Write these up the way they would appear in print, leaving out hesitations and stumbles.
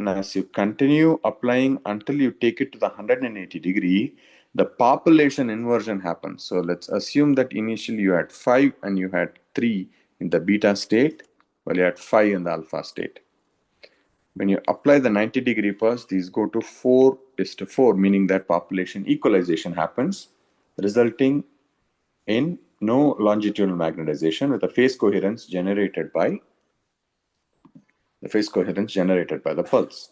and as you continue applying until you take it to the 180 degree, the population inversion happens. So let's assume that initially you had 5 and you had 3 in the beta state, while you had 5 in the alpha state. When you apply the 90-degree pulse, these go to 4:4, meaning that population equalization happens, resulting in no longitudinal magnetization with a phase coherence generated by the pulse.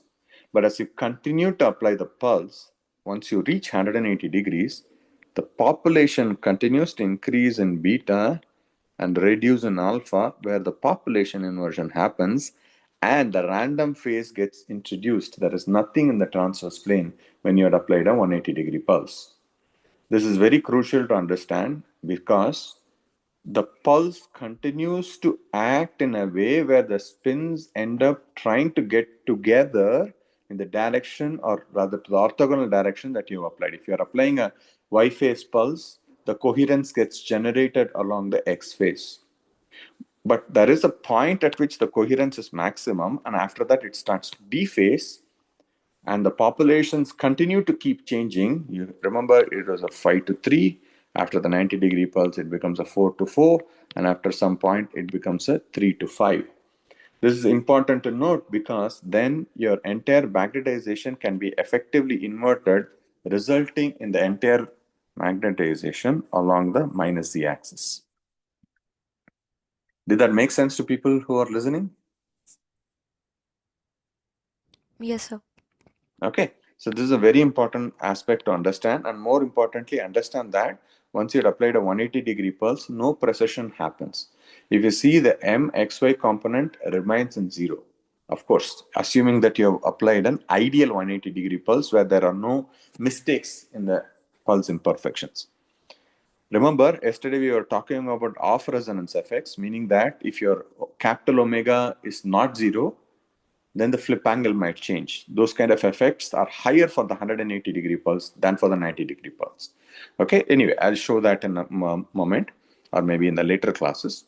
But as you continue to apply the pulse, once you reach 180 degrees, the population continues to increase in beta and reduce in alpha, where the population inversion happens and the random phase gets introduced. There is nothing in the transverse plane when you had applied a 180-degree pulse. This is very crucial to understand because the pulse continues to act in a way where the spins end up trying to get together in the direction, or rather to the orthogonal direction that you applied. If you are applying a Y phase pulse, the coherence gets generated along the X phase. But there is a point at which the coherence is maximum, and after that it starts to dephase, and the populations continue to keep changing. You remember it was a 5:3. After the 90-degree pulse, it becomes a 4:4, and after some point, it becomes a 3:5. This is important to note because then your entire magnetization can be effectively inverted, resulting in the entire magnetization along the minus Z axis. Did that make sense to people who are listening? Yes, sir. Okay, so this is a very important aspect to understand, and more importantly, understand that once you had applied a 180-degree pulse, no precession happens. If you see, the MXY component remains in 0. Of course, assuming that you have applied an ideal 180-degree pulse where there are no mistakes in the pulse imperfections. Remember, yesterday we were talking about off resonance effects, meaning that if your capital omega is not 0, then the flip angle might change. Those kind of effects are higher for the 180-degree pulse than for the 90-degree pulse. Okay, anyway, I'll show that in a moment, or maybe in the later classes.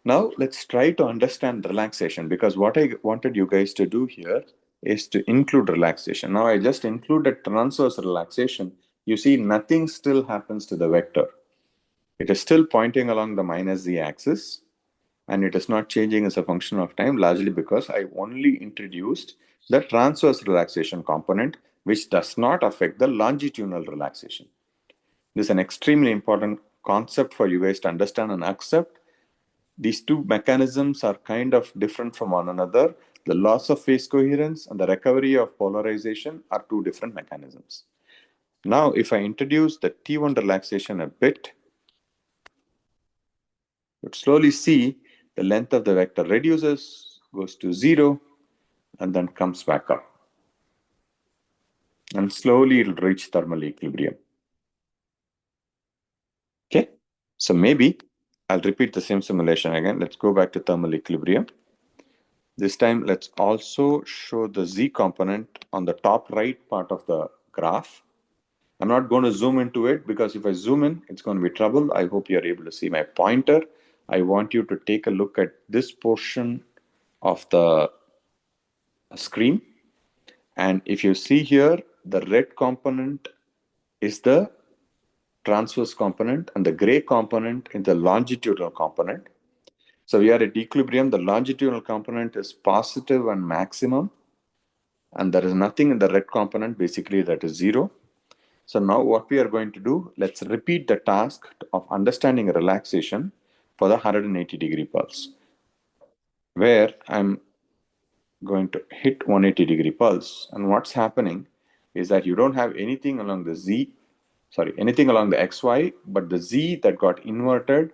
Now, let's try to understand relaxation, because what I wanted you guys to do here is to include relaxation. Now, I just included transverse relaxation. You see, nothing still happens to the vector. It is still pointing along the minus Z axis, and it is not changing as a function of time, largely because I only introduced the transverse relaxation component, which does not affect the longitudinal relaxation. This is an extremely important concept for you guys to understand and accept. These two mechanisms are kind of different from one another. The loss of phase coherence and the recovery of polarization are two different mechanisms. Now, if I introduce the T1 relaxation a bit, you would slowly see the length of the vector reduces, goes to 0, and then comes back up. And slowly it will reach thermal equilibrium. Okay, so maybe I'll repeat the same simulation again. Let's go back to thermal equilibrium. This time, let's also show the Z component on the top right part of the graph. I'm not going to zoom into it because if I zoom in, it's going to be trouble. I hope you're able to see my pointer. I want you to take a look at this portion of the screen. And if you see here, the red component is the transverse component and the gray component is the longitudinal component. So we are at equilibrium. The longitudinal component is positive and maximum, and there is nothing in the red component, basically that is 0. So now what we are going to do, let's repeat the task of understanding relaxation for the 180-degree pulse, where I'm going to hit 180-degree pulse. And what's happening is that you don't have anything along the XY, but the Z that got inverted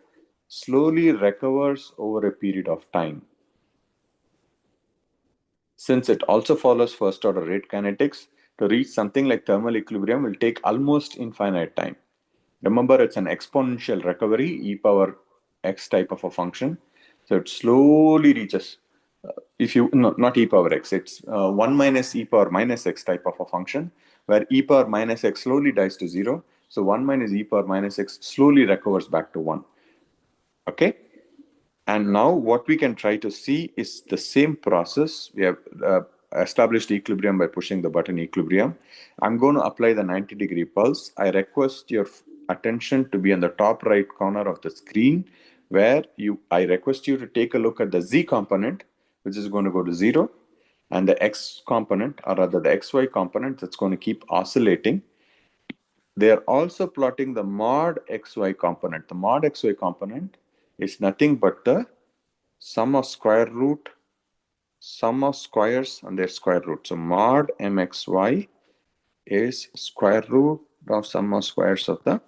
slowly recovers over a period of time. Since it also follows first order rate kinetics, to reach something like thermal equilibrium will take almost infinite time. Remember, it's an exponential recovery, e power x type of a function. So it slowly reaches, not e power x, it's 1 minus e power minus x type of a function, where e power minus x slowly dies to 0. So 1 minus e power minus x slowly recovers back to 1. Okay? And now what we can try to see is the same process. We have established equilibrium by pushing the button equilibrium. I'm going to apply the 90-degree pulse. I request your attention to be on the top right corner of the screen where I request you to take a look at the Z component, which is going to go to 0, and the X component, or rather the XY component, that's going to keep oscillating. They are also plotting the mod XY component. The mod XY component is nothing but the sum of squares and their square root. So mod mxy is square root of sum of squares of the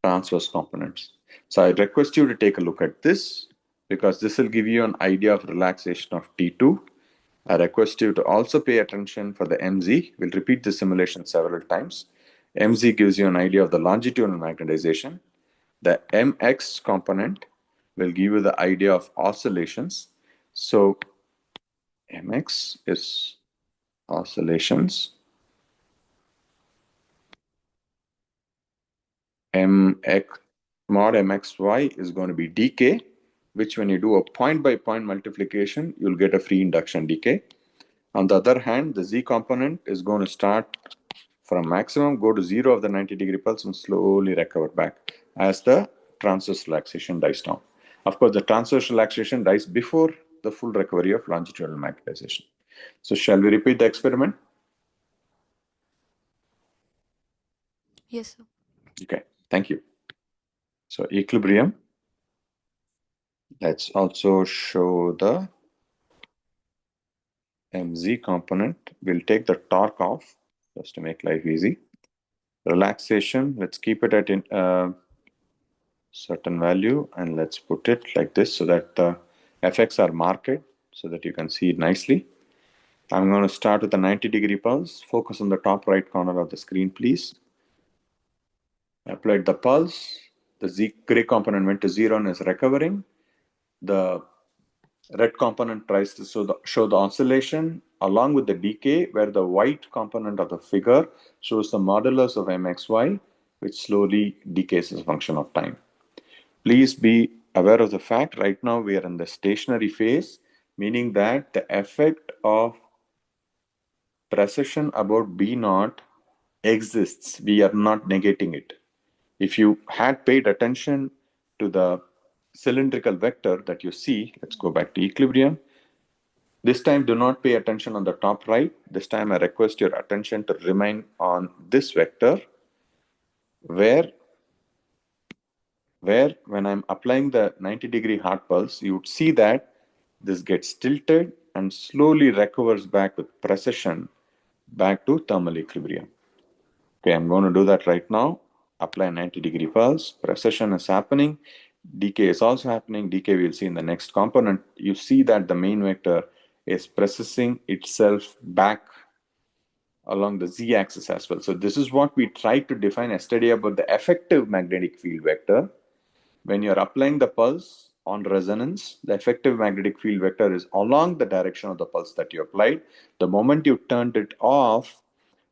transverse components. So I request you to take a look at this because this will give you an idea of relaxation of T2. I request you to also pay attention for the MZ. We'll repeat the simulation several times. MZ gives you an idea of the longitudinal magnetization. The MX component will give you the idea of oscillations. So mx is oscillations. mx mod mxy is going to be decay, which when you do a point-by-point multiplication, you'll get a free induction decay. On the other hand, the z component is going to start from maximum, go to 0 of the 90-degree pulse, and slowly recover back as the transverse relaxation dies down. Of course, the transverse relaxation dies before the full recovery of longitudinal magnetization. So shall we repeat the experiment? Yes, sir. Okay, thank you. So equilibrium. Let's also show the mz component. We'll take the torque off just to make life easy. Relaxation, let's keep it at certain value and let's put it like this so that the effects are marked so that you can see it nicely. I'm going to start with a 90-degree pulse. Focus on the top right corner of the screen, please. Applied the pulse. The Z gray component went to 0 and is recovering. The red component tries to show the oscillation along with the decay, where the white component of the figure shows the modulus of mxy, which slowly decays as a function of time. Please be aware of the fact right now we are in the stationary phase, meaning that the effect of precession about B naught exists. We are not negating it. If you had paid attention to the cylindrical vector that you see, let's go back to equilibrium. This time, do not pay attention on the top right. This time, I request your attention to remain on this vector, where when I'm applying the 90-degree heart pulse, you would see that this gets tilted and slowly recovers back with precision back to thermal equilibrium. Okay, I'm going to do that right now. Apply 90-degree pulse. Precession is happening. Decay is also happening. Decay we'll see in the next component. You see that the main vector is precessing itself back along the z-axis as well. So this is what we tried to define yesterday about the effective magnetic field vector. When you're applying the pulse on resonance, the effective magnetic field vector is along the direction of the pulse that you applied. The moment you turned it off,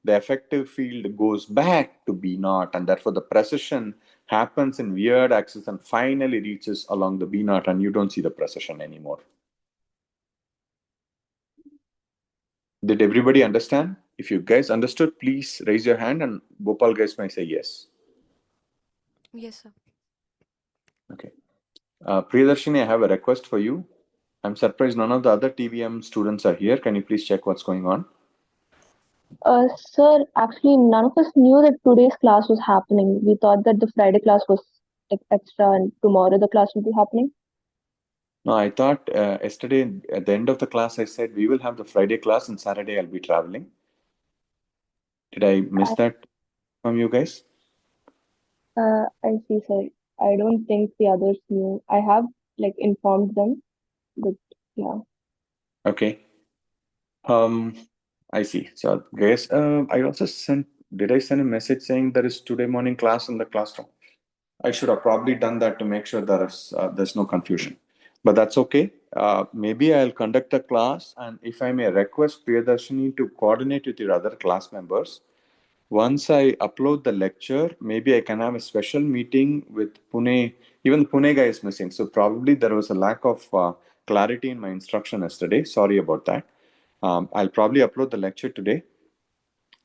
the effective field goes back to B naught, and therefore the precession happens in weird axis and finally reaches along the B naught, and you don't see the precession anymore. Did everybody understand? If you guys understood, please raise your hand, and Bhopal guys might say yes. Yes, sir. Okay. Priyadarshini, I have a request for you. I'm surprised none of the other TVM students are here. Can you please check what's going on? Sir, actually, none of us knew that today's class was happening. We thought that the Friday class was like extra and tomorrow the class will be happening. No, I thought yesterday at the end of the class, I said we will have the Friday class and Saturday I'll be traveling. Did I miss that from you guys? I see, sir. I don't think the others knew. I have like informed them, but yeah. Okay. I see. So, guys, I also sent. Did I send a message saying there is today morning class in the classroom? I should have probably done that to make sure there's no confusion. But that's okay. Maybe I'll conduct the class, and if I may request Priyadarshini to coordinate with your other class members. Once I upload the lecture, maybe I can have a special meeting with Pune. Even Pune guy is missing, so probably there was a lack of clarity in my instruction yesterday. Sorry about that. I'll probably upload the lecture today.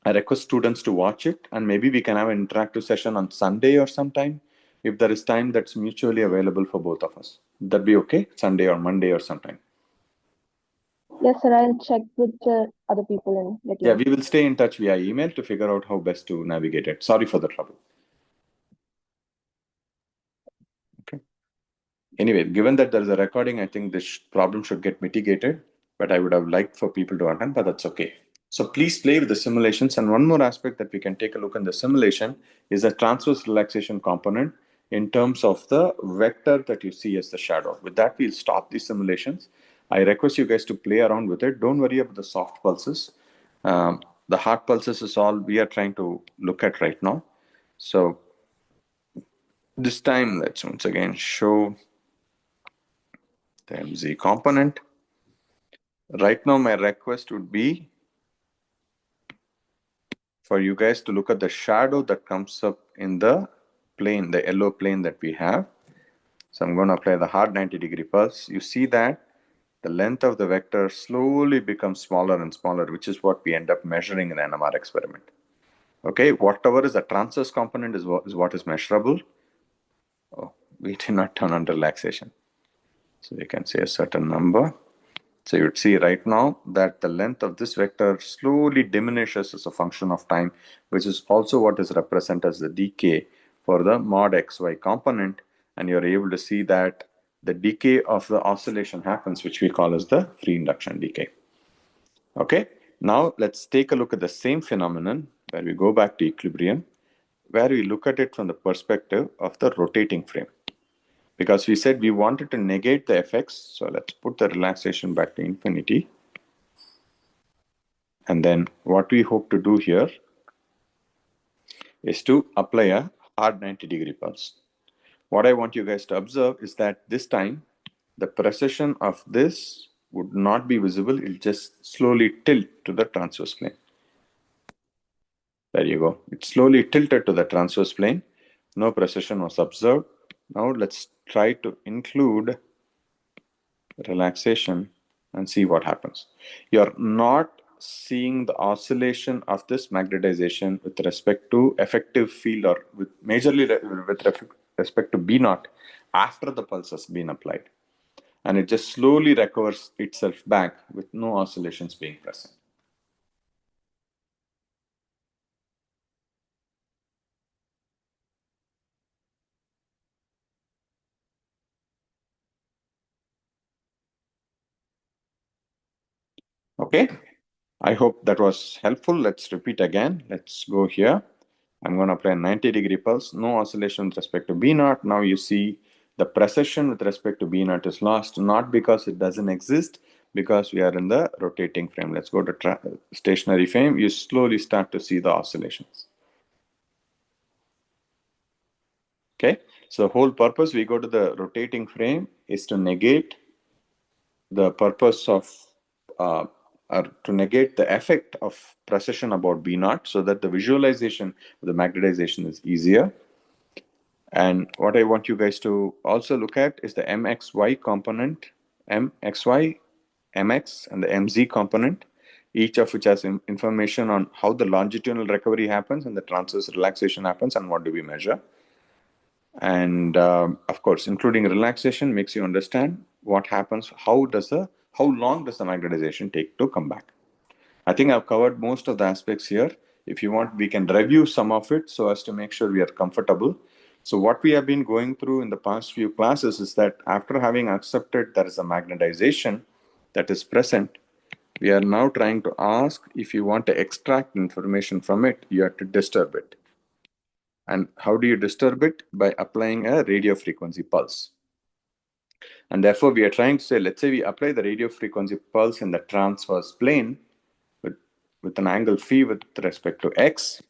I request students to watch it, and maybe we can have an interactive session on Sunday or sometime if there is time that's mutually available for both of us. Would that be okay? Sunday or Monday or sometime. Yes, sir. I'll check with the other people and let you Yeah, know. we will stay in touch via email to figure out how best to navigate it. Sorry for the trouble. Okay. Anyway, given that there is a recording, I think this problem should get mitigated, but I would have liked for people to attend, but that's okay. So please play with the simulations. And one more aspect that we can take a look in the simulation is the transverse relaxation component in terms of the vector that you see as the shadow. With that, we'll stop the simulations. I request you guys to play around with it. Don't worry about the soft pulses. The hard pulses is all we are trying to look at right now. So this time, let's once again show the MZ component. Right now, my request would be for you guys to look at the shadow that comes up in the plane, the yellow plane that we have. So I'm going to apply the hard 90-degree pulse. You see that the length of the vector slowly becomes smaller and smaller, which is what we end up measuring in the NMR experiment. Okay, whatever is the transverse component is what is measurable. Oh, we did not turn on relaxation. So you can say a certain number. So you'd see right now that the length of this vector slowly diminishes as a function of time, which is also what is represented as the decay for the mod xy component. And you're able to see that the decay of the oscillation happens, which we call as the free induction decay. Okay, now let's take a look at the same phenomenon where we go back to equilibrium, where we look at it from the perspective of the rotating frame. Because we said we wanted to negate the effects, so let's put the relaxation back to infinity. And then what we hope to do here is to apply a hard 90-degree pulse. What I want you guys to observe is that this time the precession of this would not be visible. It'll just slowly tilt to the transverse plane. There you go. It slowly tilted to the transverse plane. No precession was observed. Now let's try to include relaxation and see what happens. You're not seeing the oscillation of this magnetization with respect to effective field or with majorly with respect to B naught after the pulse has been applied. And it just slowly recovers itself back with no oscillations being present. Okay, I hope that was helpful. Let's repeat again. Let's go here. I'm going to apply a 90-degree pulse, no oscillation with respect to B naught. Now you see the precession with respect to B naught is lost, not because it doesn't exist, because we are in the rotating frame. Let's go to stationary frame. You slowly start to see the oscillations. Okay, so the whole purpose we go to the rotating frame is to negate the purpose of or to negate the effect of precession about B naught so that the visualization of the magnetization is easier. And what I want you guys to also look at is the MXY component, MXY, MX, and the MZ component, each of which has information on how the longitudinal recovery happens and the transverse relaxation happens and what do we measure. And of course, including relaxation makes you understand what happens, how long does the magnetization take to come back. I think I've covered most of the aspects here. If you want, we can review some of it so as to make sure we are comfortable. So what we have been going through in the past few classes is that after having accepted there is a magnetization that is present, we are now trying to ask if you want to extract information from it, you have to disturb it. And how do you disturb it? By applying a radio frequency pulse. And therefore, we are trying to say, let's say we apply the radio frequency pulse in the transverse plane with an angle phi with respect to x,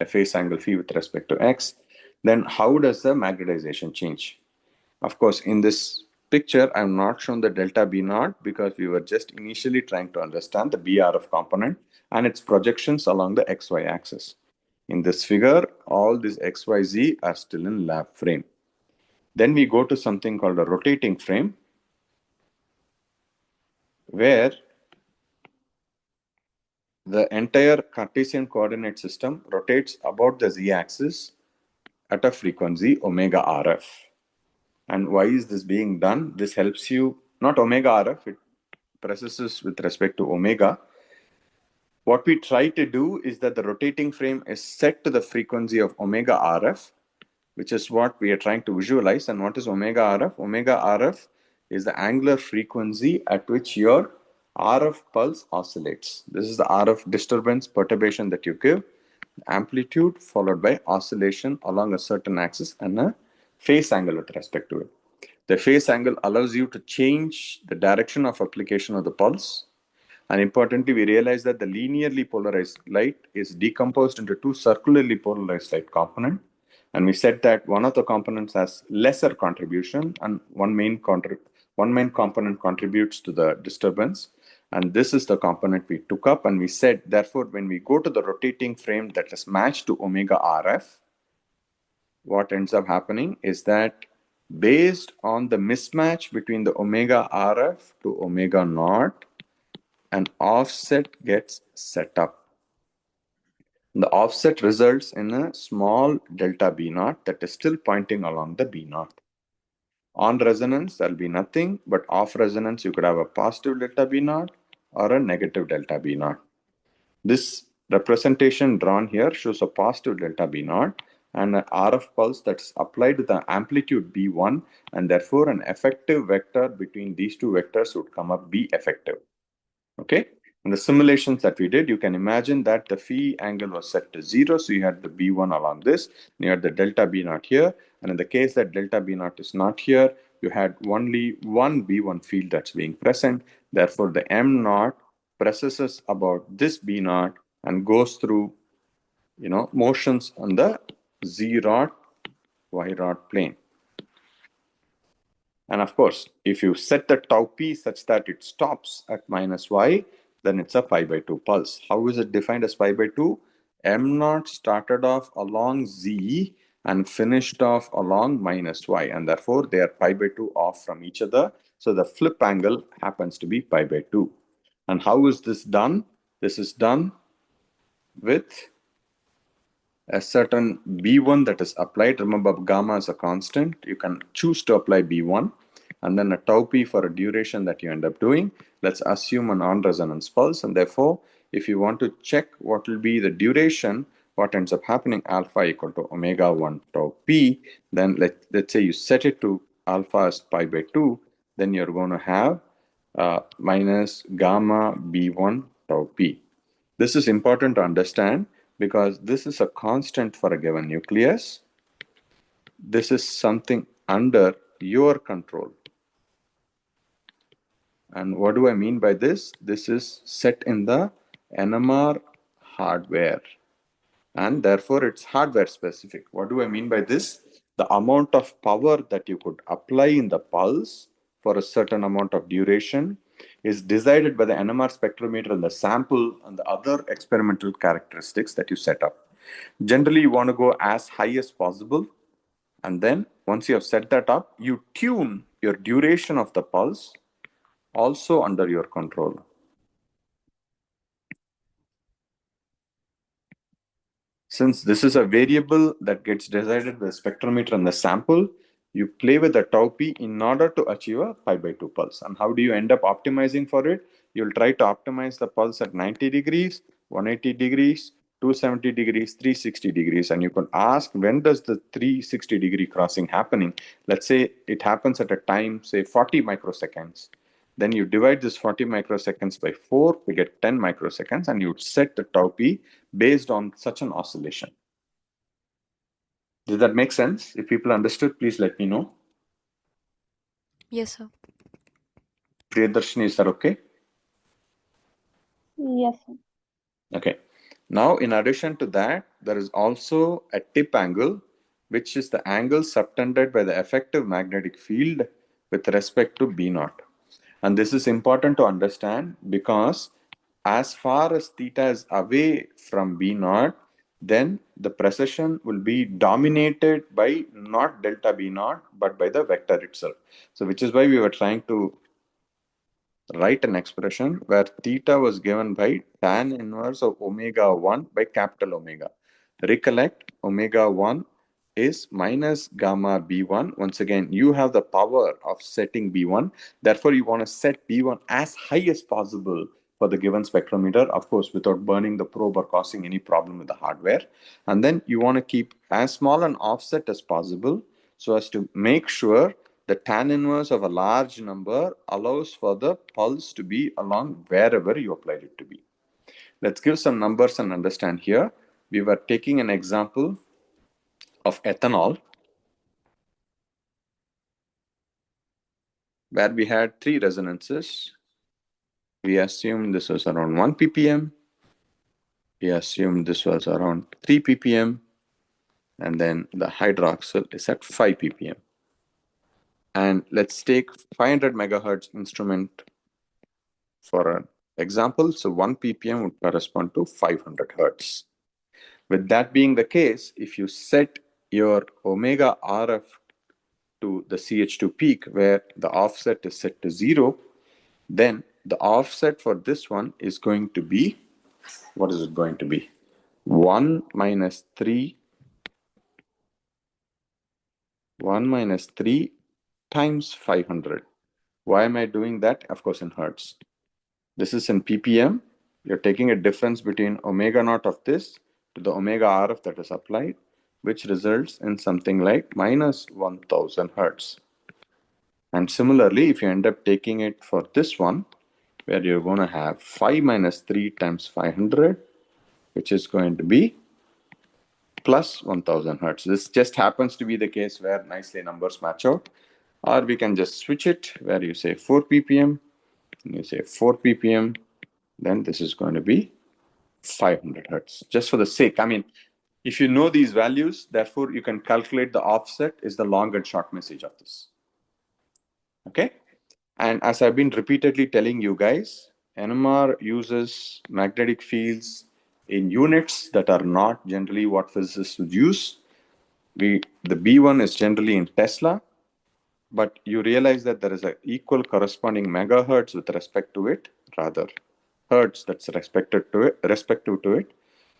a phase angle phi with respect to x, then how does the magnetization change? Of course, in this picture, I'm not shown the delta B naught because we were just initially trying to understand the BRF component and its projections along the XY axis. In this figure, all these XYZ are still in lab frame. Then we go to something called a rotating frame, where the entire Cartesian coordinate system rotates about the z-axis at a frequency omega RF. And why is this being done? This helps you, not omega RF, it precesses with respect to omega. What we try to do is that the rotating frame is set to the frequency of omega RF, which is what we are trying to visualize. And what is omega RF? Omega RF is the angular frequency at which your RF pulse oscillates. This is the RF disturbance perturbation that you give, amplitude followed by oscillation along a certain axis and a phase angle with respect to it. The phase angle allows you to change the direction of application of the pulse. And importantly, we realize that the linearly polarized light is decomposed into two circularly polarized light components. And we said that one of the components has lesser contribution and one main component contributes to the disturbance. And this is the component we took up. And we said, therefore, when we go to the rotating frame that is matched to omega RF, what ends up happening is that based on the mismatch between the omega RF to omega naught, an offset gets set up. The offset results in a small delta B naught that is still pointing along the B naught. On resonance, there'll be nothing, but off resonance, you could have a positive delta B naught or a negative delta B naught. This representation drawn here shows a positive delta B naught and an RF pulse that's applied with an amplitude B1, and therefore an effective vector between these two vectors would come up B effective. Okay? In the simulations that we did, you can imagine that the phi angle was set to 0. So you had the B1 along this, and you had the delta B naught here. And in the case that delta B naught is not here, you had only one B1 field that's being present. Therefore, the M naught precesses about this B naught and goes through, motions on the Z rod, Y rod plane. And of course, if you set the tau p such that it stops at minus y, then it's a pi by 2 pulse. How is it defined as pi by 2? M naught started off along z and finished off along minus y, and therefore they are pi by 2 off from each other. So the flip angle happens to be pi by 2. And how is this done? This is done with a certain B1 that is applied. Remember, gamma is a constant. You can choose to apply B1 and then a tau p for a duration that you end up doing. Let's assume a non-resonance pulse. And therefore, if you want to check what will be the duration, what ends up happening, alpha equal to omega 1 tau p, then let's say you set it to alpha as pi by 2, then you're going to have minus gamma B1 tau p. This is important to understand because this is a constant for a given nucleus. This is something under your control. And what do I mean by this? This is set in the NMR hardware, and therefore it's hardware specific. What do I mean by this? The amount of power that you could apply in the pulse for a certain amount of duration is decided by the NMR spectrometer and the sample and the other experimental characteristics that you set up. Generally, you want to go as high as possible. And then once you have set that up, you tune your duration of the pulse also under your control. Since this is a variable that gets decided by the spectrometer and the sample, you play with the tau p in order to achieve a pi by 2 pulse. And how do you end up optimizing for it? You'll try to optimize the pulse at 90 degrees, 180 degrees, 270 degrees, 360 degrees. And you can ask, when does the 360-degree crossing happening? Let's say it happens at a time, say 40 microseconds. Then you divide this 40 microseconds by 4, you get 10 microseconds, and you set the tau p based on such an oscillation. Did that make sense? If people understood, please let me know. Yes, sir. Priyadarshini, is that okay? Yes, sir. Okay. Now, in addition to that, there is also a tip angle, which is the angle subtended by the effective magnetic field with respect to B naught. And this is important to understand because as far as theta is away from B naught, then the precession will be dominated by not delta B naught, but by the vector itself. So which is why we were trying to write an expression where theta was given by tan inverse of omega 1 by capital Omega. Recollect, omega 1 is minus gamma B1. Once again, you have the power of setting B1. Therefore, you want to set B1 as high as possible for the given spectrometer, of course, without burning the probe or causing any problem with the hardware. And then you want to keep as small an offset as possible so as to make sure the tan inverse of a large number allows for the pulse to be along wherever you applied it to be. Let's give some numbers and understand here. We were taking an example of ethanol where we had 3 resonances. We assumed this was around 1 ppm. We assumed this was around 3 ppm. And then the hydroxyl is at 5 ppm. And let's take 500 megahertz instrument for an example. So 1 ppm would correspond to 500 hertz. With that being the case, if you set your omega RF to the CH2 peak where the offset is set to 0, then the offset for this one is going to be, what is it going to be? 1 minus 3 times 500. Why am I doing that? Of course, in hertz. This is in ppm. You're taking a difference between omega naught of this to the omega RF that is applied, which results in something like minus 1000 hertz. And similarly, if you end up taking it for this one, where you're going to have 5 minus 3 times 500, which is going to be plus 1000 hertz. This just happens to be the case where nicely numbers match out. Or we can just switch it where you say 4 ppm, and you say 4 ppm, then this is going to be 500 hertz. Just for the sake, I mean, if you know these values, therefore you can calculate the offset is the long and short message of this. Okay? And as I've been repeatedly telling you guys, NMR uses magnetic fields in units that are not generally what physicists would use. The B1 is generally in Tesla, but you realize that there is an equal corresponding megahertz with respect to it, rather hertz that's respective to it.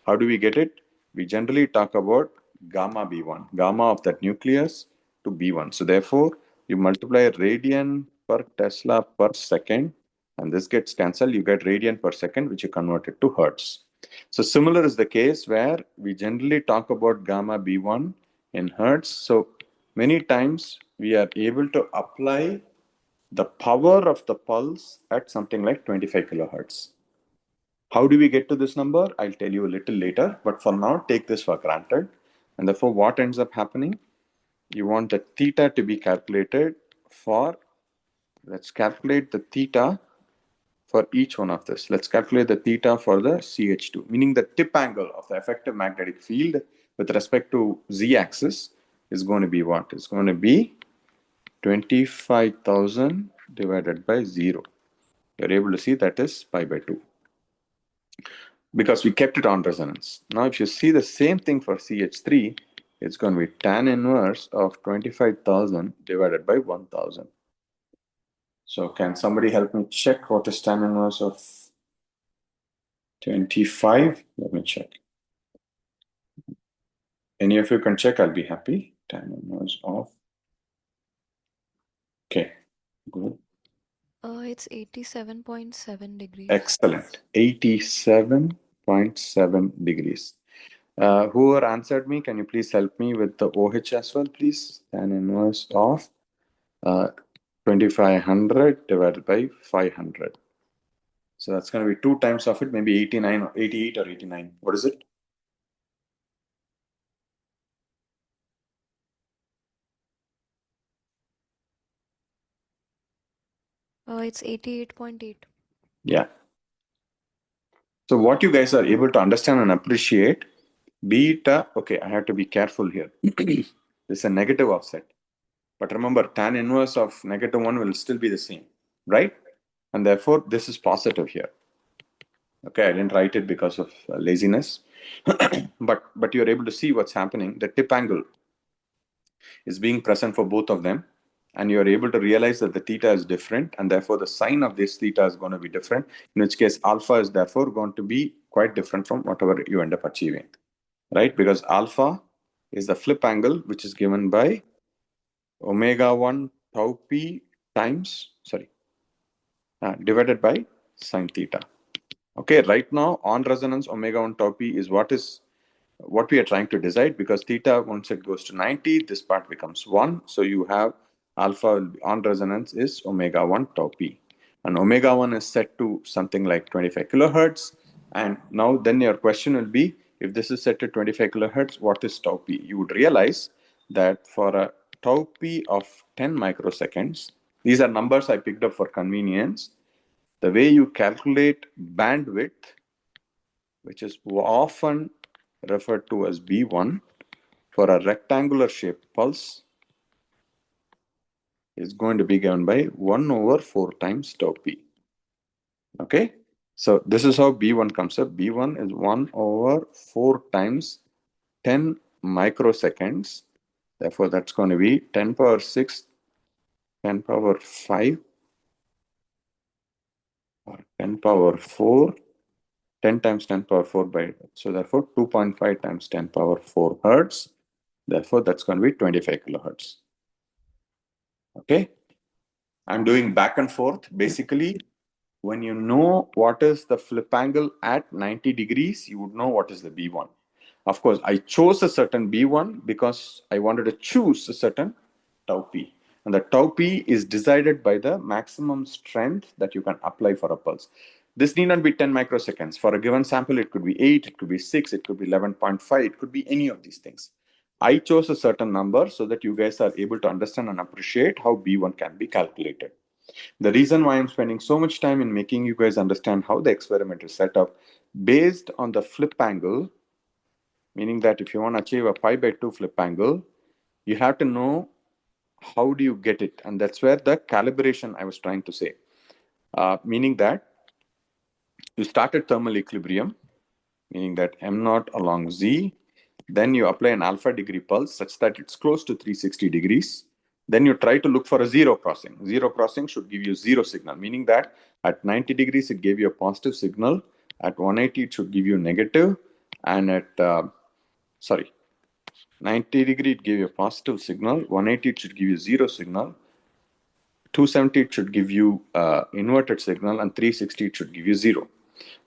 How do we get it? We generally talk about gamma B1, gamma of that nucleus to B1. So therefore, you multiply radian per Tesla per second, and this gets cancelled. You get radian per second, which you convert it to hertz. So similar is the case where we generally talk about gamma B1 in hertz. So many times we are able to apply the power of the pulse at something like 25 kilohertz. How do we get to this number? I'll tell you a little later, but for now, take this for granted. And therefore, what ends up happening? You want the theta to be calculated for, let's calculate the theta for each one of this. Let's calculate the theta for the CH2, meaning the tip angle of the effective magnetic field with respect to z-axis is going to be what? It's going to be 25,000 divided by 0. You're able to see that is pi by 2 because we kept it on resonance. Now, if you see the same thing for CH3, it's going to be tan inverse of 25,000 divided by 1,000. So can somebody help me check what is tan inverse of 25? Let me check. Any of you can check, I'll be happy. Tan inverse of. Okay, good. It's 87.7 degrees. Excellent. 87.7 degrees. Whoever answered me, can you please help me with the OH as well, please? Tan inverse of 2500 divided by 500. So that's going to be 2 times of it, maybe 89 or 88 or 89. What is it? It's 88.8. Yeah. So what you guys are able to understand and appreciate, beta, okay, I have to be careful here. This is a negative offset. But remember, tan inverse of -1 will still be the same, right? And therefore, this is positive here. Okay, I didn't write it because of laziness. but you're able to see what's happening. The tip angle is being present for both of them. and you're able to realize that the theta is different, and therefore the sign of this theta is going to be different, in which case alpha is therefore going to be quite different from whatever you end up achieving, right? Because alpha is the flip angle, which is given by omega 1 tau p times, divided by sine theta. Okay, right now on resonance, omega 1 tau p is what we are trying to decide, because theta, once it goes to 90, this part becomes 1. So you have alpha on resonance is omega 1 tau p. And omega 1 is set to something like 25 kilohertz. And now then your question will be, if this is set to 25 kilohertz, what is tau p? You would realize that for a tau p of 10 microseconds, these are numbers I picked up for convenience. The way you calculate bandwidth, which is often referred to as B1, for a rectangular shaped pulse is going to be given by 1 over 4 times tau p. Okay, so this is how B1 comes up. B1 is 1 over 4 times 10 microseconds. Therefore, that's going to be 10 power 6, 10 power 5, or 10 power 4, 10 times 10 power 4 by, so therefore 2.5 times 10 power 4 hertz. Therefore, that's going to be 25 kilohertz. Okay, I'm doing back and forth. Basically, when you know what is the flip angle at 90 degrees, you would know what is the B1. Of course, I chose a certain B1 because I wanted to choose a certain tau p. And the tau p is decided by the maximum strength that you can apply for a pulse. This need not be 10 microseconds. For a given sample, it could be 8, it could be 6, it could be 11.5, it could be any of these things. I chose a certain number so that you guys are able to understand and appreciate how B1 can be calculated. The reason why I'm spending so much time in making you guys understand how the experiment is set up based on the flip angle, meaning that if you want to achieve a pi by 2 flip angle, you have to know how do you get it. And that's where the calibration I was trying to say. Meaning that you start at thermal equilibrium, meaning that m naught along z, then you apply an alpha degree pulse such that it's close to 360 degrees. Then you try to look for a zero crossing. Zero crossing should give you zero signal, meaning that at 90 degrees it gave you a positive signal, at 180 it should give you negative, and at 90 degree it gave you a positive signal, 180 it should give you zero signal, 270 it should give you inverted signal, and 360 it should give you zero.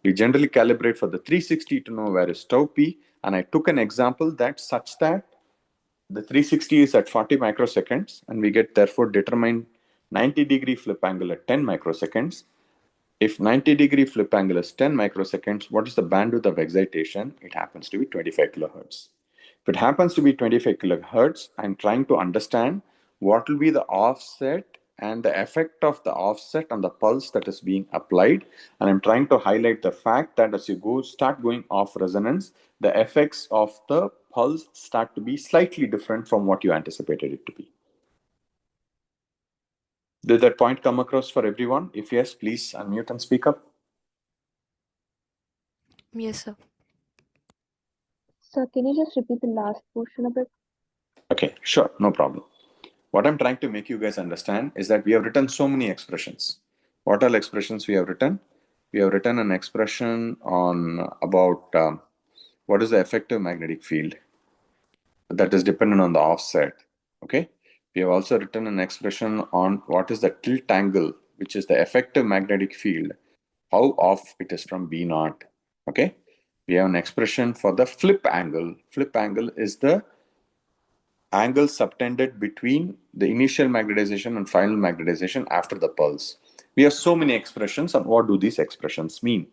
We generally calibrate for the 360 to know where is tau p, and I took an example that such that the 360 is at 40 microseconds, and we get therefore determine 90 degree flip angle at 10 microseconds. If 90 degree flip angle is 10 microseconds, what is the bandwidth of excitation? It happens to be 25 kilohertz. If it happens to be 25 kilohertz, I'm trying to understand what will be the offset and the effect of the offset on the pulse that is being applied. And I'm trying to highlight the fact that as you start going off resonance, the effects of the pulse start to be slightly different from what you anticipated it to be. Did that point come across for everyone? If yes, please unmute and speak up. Yes, sir. Sir, can you just repeat the last portion of it? Okay, sure, no problem. What I'm trying to make you guys understand is that we have written so many expressions. What are expressions we have written? We have written an expression on about what is the effective magnetic field that is dependent on the offset. Okay. We have also written an expression on what is the tilt angle, which is the effective magnetic field, how off it is from B naught. Okay. We have an expression for the flip angle. Flip angle is the angle subtended between the initial magnetization and final magnetization after the pulse. We have so many expressions, and what do these expressions mean?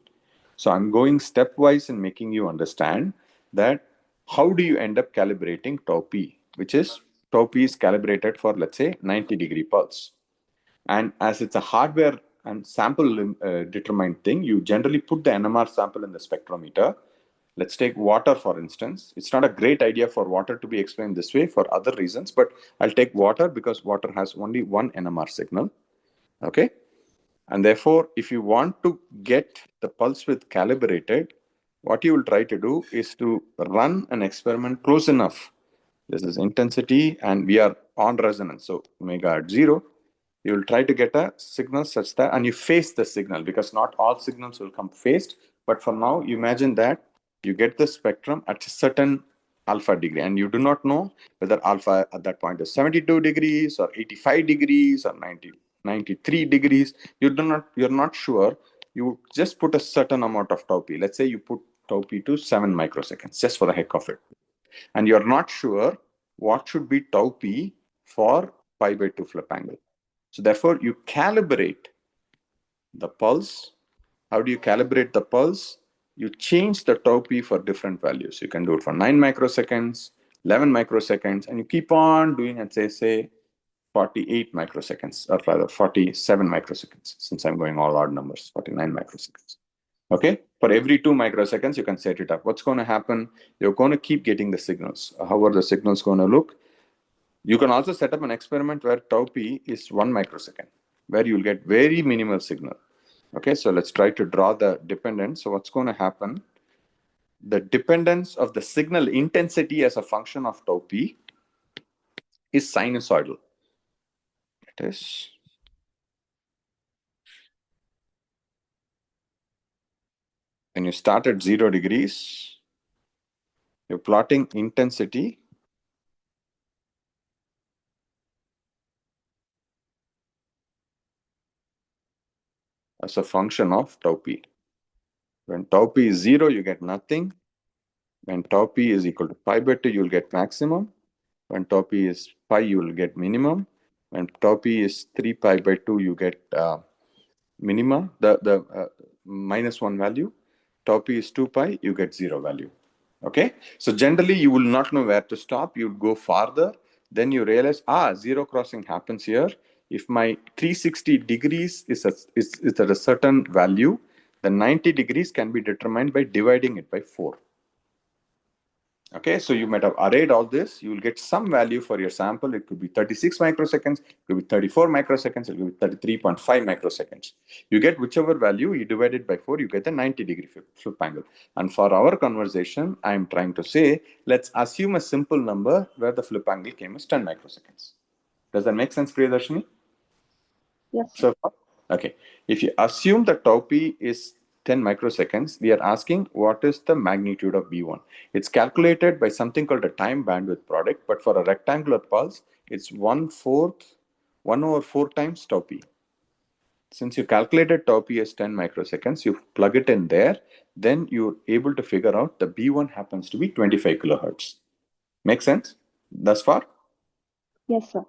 So I'm going stepwise in making you understand that how do you end up calibrating tau p, which is tau p is calibrated for, let's say, 90 degree pulse. And as it's a hardware and sample determined thing, you generally put the NMR sample in the spectrometer. Let's take water, for instance. It's not a great idea for water to be explained this way for other reasons, but I'll take water because water has only one NMR signal. Okay. And therefore, if you want to get the pulse width calibrated, what you will try to do is to run an experiment close enough This is intensity, and we are on resonance. So omega at 0, you will try to get a signal such that, and you phase the signal, because not all signals will come phased. But for now, you imagine that you get the spectrum at a certain alpha degree, and you do not know whether alpha at that point is 72 degrees or 85 degrees or 93 degrees. You're not sure. You just put a certain amount of tau p. Let's say you put tau p to 7 microseconds, just for the heck of it, and you're not sure what should be tau p for pi by 2 flip angle. So therefore, you calibrate the pulse. How do you calibrate the pulse? You change the tau p for different values. You can do it for 9 microseconds, 11 microseconds, and you keep on doing it, say 48 microseconds, or rather 47 microseconds, since I'm going all odd numbers, 49 microseconds. Okay, for every 2 microseconds, you can set it up. What's going to happen? You're going to keep getting the signals. How are the signals going to look? You can also set up an experiment where tau p is 1 microsecond, where you'll get very minimal signal. Okay, so let's try to draw the dependence. So what's going to happen? The dependence of the signal intensity as a function of tau p is sinusoidal. It is when you start at 0 degrees, you're plotting intensity as a function of tau p. When tau p is 0, you get nothing. When tau p is equal to pi by 2, you'll get maximum. When tau p is pi, you will get minimum. When tau p is 3 pi by 2, you get minima, the minus 1 value. Tau p is 2 pi, you get 0 value. Okay, so generally you will not know where to stop. You'll go farther, then you realize, zero crossing happens here. If my 360 degrees is at a certain value, the 90 degrees can be determined by dividing it by 4. Okay, so you might have arrayed all this. You will get some value for your sample. It could be 36 microseconds, it could be 34 microseconds, it could be 33.5 microseconds. You get whichever value, you divide it by 4, you get a 90-degree flip angle. And for our conversation, I am trying to say, let's assume a simple number where the flip angle came as 10 microseconds. Does that make sense, Priyadarshini? Yes. So, okay, if you assume that tau p is 10 microseconds, we are asking what is the magnitude of B1. It's calculated by something called a time bandwidth product, but for a rectangular pulse, it's 1/4 times tau p. Since you calculated tau p as 10 microseconds, you plug it in there, then you're able to figure out the B1 happens to be 25 kilohertz. Make sense thus far? Yes, sir.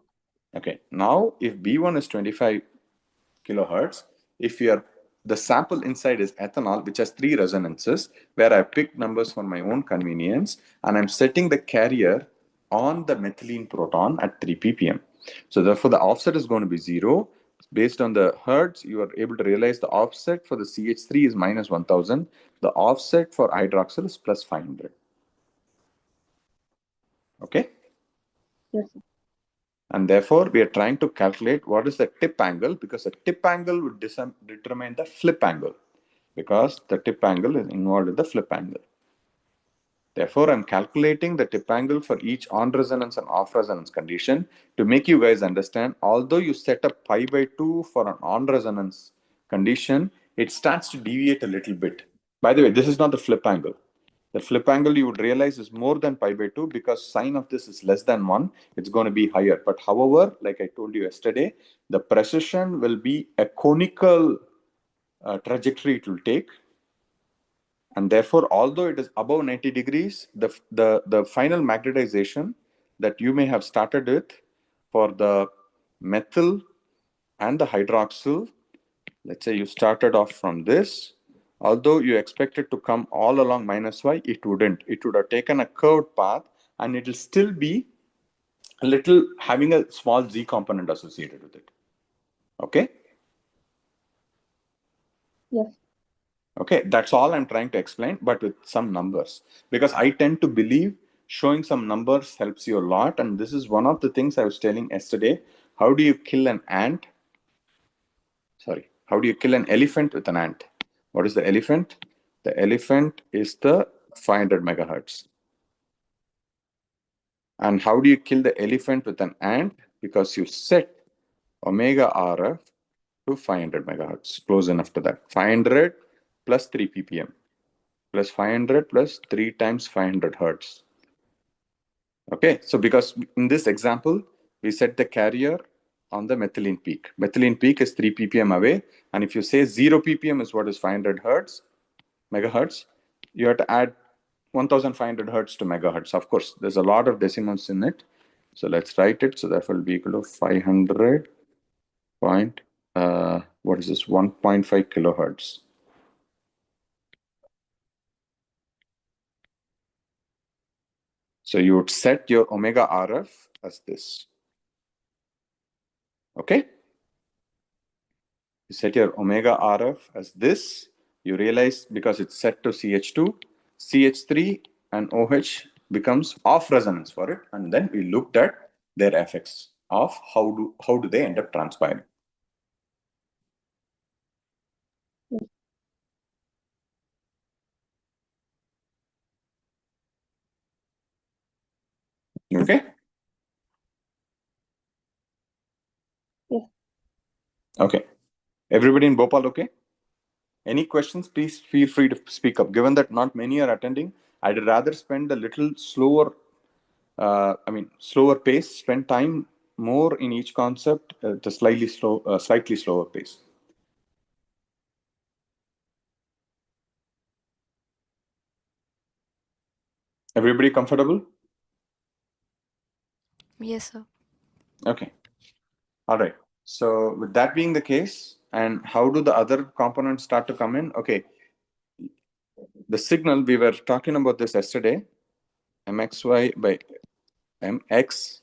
Okay, now if B1 is 25 kilohertz, if the sample inside is ethanol, which has 3 resonances, where I picked numbers for my own convenience, and I'm setting the carrier on the methylene proton at 3 ppm. So therefore, the offset is going to be 0. Based on the hertz, you are able to realize the offset for the CH3 is minus 1000. The offset for hydroxyl is plus 500. Okay? Yes, sir. And therefore, we are trying to calculate what is the tip angle, because the tip angle would determine the flip angle, because the tip angle is involved in the flip angle. Therefore, I'm calculating the tip angle for each on resonance and off resonance condition to make you guys understand. Although you set up pi by 2 for an on resonance condition, it starts to deviate a little bit. By the way, this is not the flip angle. The flip angle, you would realize, is more than pi by 2, because sine of this is less than 1. It's going to be higher. But however, like I told you yesterday, the precision will be a conical trajectory it will take. And therefore, although it is above 90 degrees, the final magnetization that you may have started with for the methyl and the hydroxyl, let's say you started off from this, although you expect it to come all along minus y, it wouldn't. It would have taken a curved path, and it will still be a little having a small z component associated with it. Okay? Yes. Okay, that's all I'm trying to explain, but with some numbers. Because I tend to believe showing some numbers helps you a lot. And this is one of the things I was telling yesterday. How do you kill an ant? Sorry, how do you kill an elephant with an ant? What is the elephant? The elephant is the 500 megahertz. And how do you kill the elephant with an ant? Because you set omega RF to 500 megahertz, close enough to that. 500 plus 3 ppm plus 500 plus 3 times 500 hertz. Okay, so because in this example, we set the carrier on the methylene peak. Methylene peak is 3 ppm away. And if you say 0 ppm is what is 500 hertz, megahertz, you have to add 1500 hertz to megahertz. Of course, there's a lot of decimals in it. So let's write it. So that will be equal to 500 point, what is this, 1.5 kilohertz. So you would set your omega RF as this. Okay? You set your omega RF as this. You realize because it's set to CH2, CH3 and OH becomes off resonance for it. And then we looked at their effects of how do they end up transpiring. Okay? Yes. Okay. Everybody in Bhopal okay? Any questions, please feel free to speak up. Given that not many are attending, I'd rather spend a little slower, slower pace, spend time more in each concept at a slightly slower pace. Everybody comfortable? Yes, sir. Okay. All right. So with that being the case, and how do the other components start to come in? Okay. The signal, we were talking about this yesterday, mxy by mx,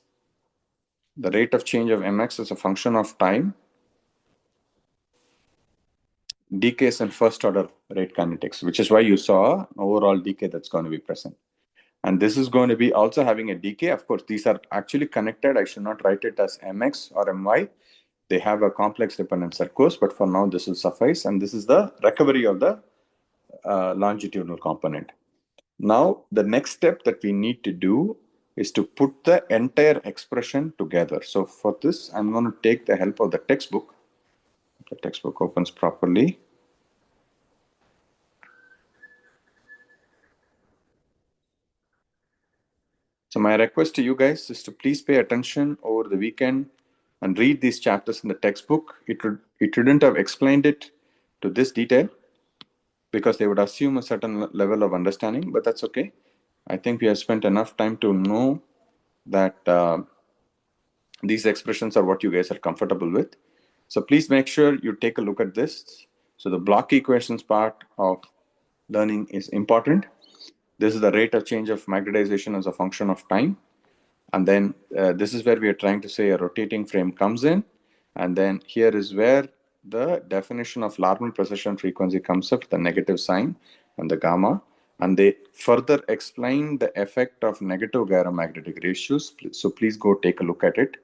the rate of change of mx is a function of time. Decay is in first order rate kinetics, which is why you saw overall decay that's going to be present. And this is going to be also having a decay. Of course, these are actually connected. I should not write it as mx or my. They have a complex dependence at course, but for now, this will suffice. And this is the recovery of the longitudinal component. Now, the next step that we need to do is to put the entire expression together. So for this, I'm going to take the help of the textbook. The textbook opens properly. So my request to you guys is to please pay attention over the weekend and read these chapters in the textbook. It wouldn't have explained it to this detail because they would assume a certain level of understanding, but that's okay. I think we have spent enough time to know that these expressions are what you guys are comfortable with. So please make sure you take a look at this. So the block equations part of learning is important. This is the rate of change of magnetization as a function of time. And then this is where we are trying to say a rotating frame comes in. And then here is where the definition of Larmor precession frequency comes up, the negative sign and the gamma. And they further explain the effect of negative gyromagnetic ratios. So please go take a look at it.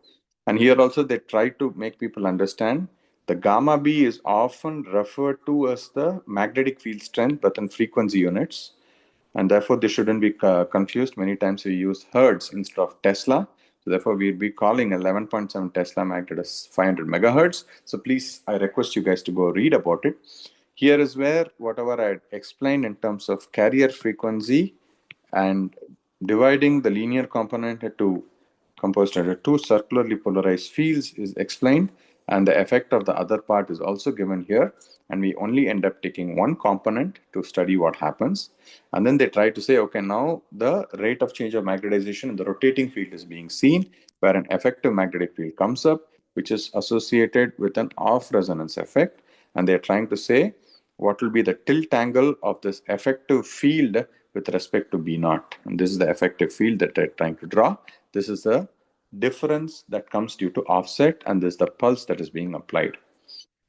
And here also they try to make people understand the gamma B is often referred to as the magnetic field strength, but in frequency units. And therefore, they shouldn't be confused. Many times we use hertz instead of Tesla. So therefore, we'll be calling 11.7 Tesla magnet as 500 megahertz. So please, I request you guys to go read about it. Here is where whatever I explained in terms of carrier frequency and dividing the linear component into composed into two circularly polarized fields is explained, and the effect of the other part is also given here, and we only end up taking one component to study what happens. And then they try to say, okay, now the rate of change of magnetization in the rotating field is being seen, where an effective magnetic field comes up, which is associated with an off resonance effect. And they're trying to say what will be the tilt angle of this effective field with respect to B naught. And this is the effective field that they're trying to draw. This is the difference that comes due to offset, and this is the pulse that is being applied.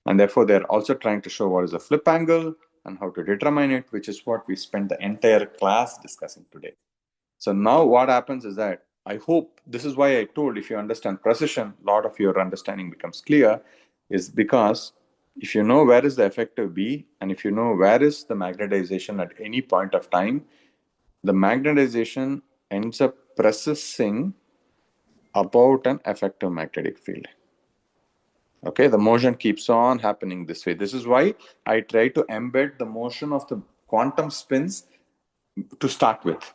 And therefore, they're also trying to show what is a flip angle and how to determine it, which is what we spent the entire class discussing today. So now what happens is that I hope this is why I told if you understand precision, a lot of your understanding becomes clear, is because if you know where is the effective B and if you know where is the magnetization at any point of time, the magnetization ends up precessing about an effective magnetic field. Okay, the motion keeps on happening this way. This is why I try to embed the motion of the quantum spins to start with.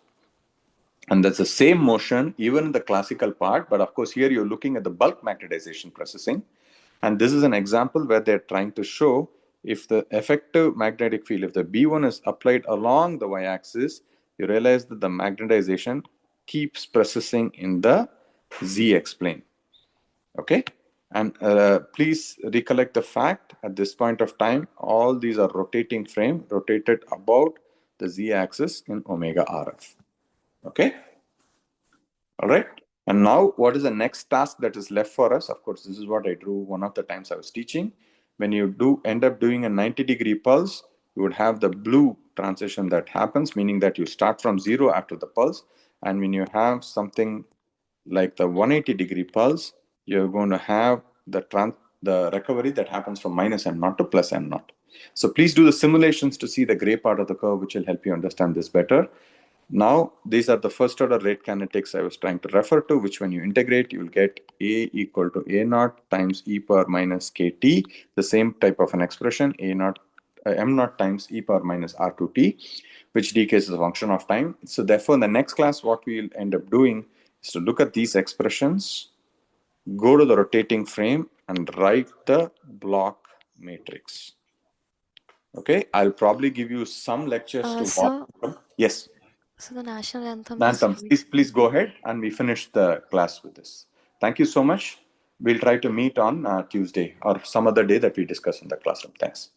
And that's the same motion even in the classical part, but of course here you're looking at the bulk magnetization processing. And this is an example where they're trying to show if the effective magnetic field, if the B1 is applied along the y-axis, you realize that the magnetization keeps processing in the ZX plane. Okay? And please recollect the fact at this point of time, all these are rotating frame, rotated about the Z-axis in omega RF. Okay? All right. And now what is the next task that is left for us? Of course, this is what I drew one of the times I was teaching. When you do end up doing a 90-degree pulse, you would have the blue transition that happens, meaning that you start from 0 after the pulse. And when you have something like the 180-degree pulse, you're going to have the recovery that happens from minus m naught to plus m naught. So please do the simulations to see the gray part of the curve, which will help you understand this better. Now, these are the first order rate kinetics I was trying to refer to, which when you integrate, you will get A equal to A naught times e power minus kt, the same type of an expression, A naught, m naught times e power minus r2t, which decays as a function of time. So therefore, in the next class, what we'll end up doing is to look at these expressions, go to the rotating frame, and write the block matrix. Okay, I'll probably give you some lectures to Sir, watch. Yes. so the national anthem is Nantam, please go ahead and we finish the class with this. Thank you so much. We'll try to meet on Tuesday or some other day that we discuss in the classroom. Thanks.